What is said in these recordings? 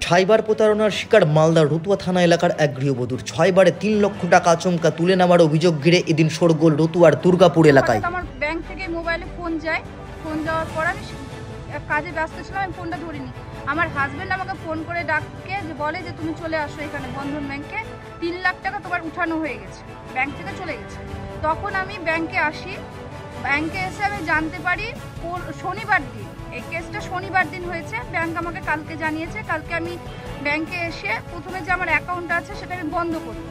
Cyber প্রতারণার শিকার মালদা রতুয়া থানা এলাকার এক গৃহবধূর 6 বারে 3 লক্ষ টাকা আচমকা তুলে নেওয়ার অভিযোগ ঘিরে এদিন শোরগোল রতুয়ার দুর্গাপুর এলাকায়। আমার ব্যাংক থেকে মোবাইলে ফোন যায়, ফোন যাওয়ার পর আমি কাজে ব্যস্ত ছিলাম, আমি ফোনটা ধরিনি। আমার হাজবেন্ড আমাকে ফোন করে ডাকে, যে বলে যে তুমি চলে আসো এখানে বন্ধন ব্যাংকে, 3 লাখ টাকা তোমার উঠানো হয়ে গেছে, ব্যাংক থেকে চলে গেছে। তখন আমি ব্যাংকে আসি, ব্যাংকে এসে আমি জানতে পারি শনিবার দিন, এই কেসটা শনিবার দিন হয়েছে। ব্যাংক আমাকে কালকে জানিয়েছে। কালকে আমি ব্যাংকে এসে প্রথমে যে আমার অ্যাকাউন্ট আছে সেটা আমি বন্ধ করি।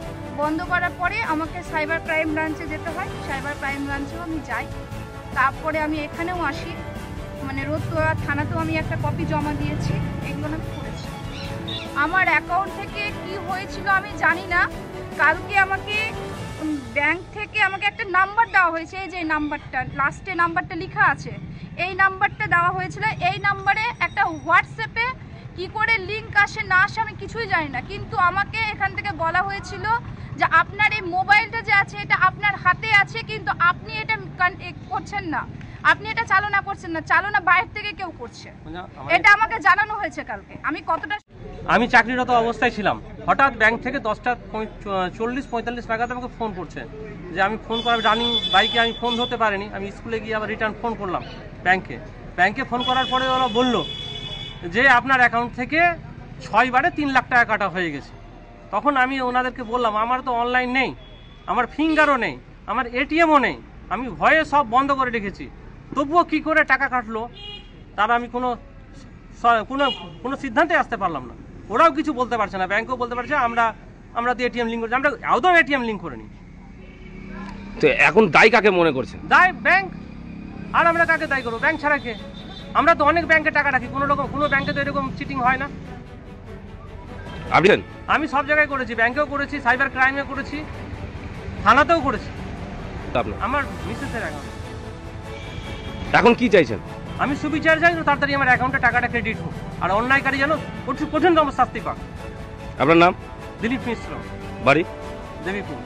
বন্ধ করার পরে আমাকে সাইবার ক্রাইম ব্রাঞ্চে যেতে হয়, সাইবার ক্রাইম ব্রাঞ্চেও আমি যাই। তারপরে আমি এখানেও আসি, মানে রতুয়া থানাতেও আমি একটা কপি জমা দিয়েছি। এগুলো আমি করেছি। আমার অ্যাকাউন্ট থেকে কি হয়েছিল আমি জানি না। কালকে আমাকে ব্যাংক থেকে আমাকে একটা নাম্বার দেওয়া হয়েছে, এই যে নাম্বারটা লাস্টে নাম্বারটা লেখা আছে, এই নাম্বারটা দেওয়া হয়েছিল। এই নাম্বারে একটা হোয়াটসঅ্যাপে কি করে লিঙ্ক আসে না আসে আমি কিছুই জানি না, কিন্তু আমাকে এখান থেকে বলা হয়েছিল যে আপনার এই মোবাইলটা যে আছে এটা আপনার হাতে আছে, কিন্তু আপনি এটা করছেন না, আপনি এটা চালনা করছেন না, চালনা বাইরে থেকে কেউ করছে। এটা আমাকে জানানো হয়েছে কালকে। আমি চাকরিরত অবস্থায় ছিলাম, হঠাৎ ব্যাংক থেকে 10টা 40-45 নাগাদ আমাকে ফোন করছে, যে আমি ফোন করার রানিং বাইকে আমি ফোন ধরতে পারিনি। আমি স্কুলে গিয়ে আবার রিটার্ন ফোন করলাম ব্যাংকে ফোন করার পরে ওরা বললো যে আপনার অ্যাকাউন্ট থেকে 6 বারে 3 লাখ টাকা কাটা হয়ে গেছে। তখন আমি ওনাদেরকে বললাম আমার তো অনলাইন নেই, আমার ফিঙ্গারও নেই, আমার এটিএমও নেই, আমি ভয়ে সব বন্ধ করে রেখেছি, তবুও কি করে টাকা কাটলো তার আমি কোনো সিদ্ধান্তে আসতে পারলাম না। ওরাও কিছু বলতে পারছে না, ব্যাংকও বলতে পারছে আমরা তো এটিএম লিঙ্ক করছি, আমরা আদৌ এটিএম লিঙ্ক করিনি। তো এখন দায়ী কাকে মনে করছে? দায় ব্যাংক। আর আমরা কাকে দায়ী করবো? ব্যাংক ছাড়া কে? আমরা তো অনেক ব্যাংকে টাকা রাখি, কোনো ব্যাংকে তো এরকম চিটিং হয় না। আমি সব জায়গায় করেছি, ব্যাংকেও করেছি, সাইবার ক্রাইমে করেছি, থানাতেও করেছি। আমার মিসেসের অ্যাকাউন্ট। এখন কি চাইছেন? আমি সুবিচার চাই, তাড়াতাড়ি আমার অ্যাকাউন্টে টাকাটা ক্রেডিট হোক, আর অন্যায়কারী যেন কঠিনতম শাস্তি পাক। আপনার নাম? দিলীপ মিশ্র, বাড়ি দেবীপুর।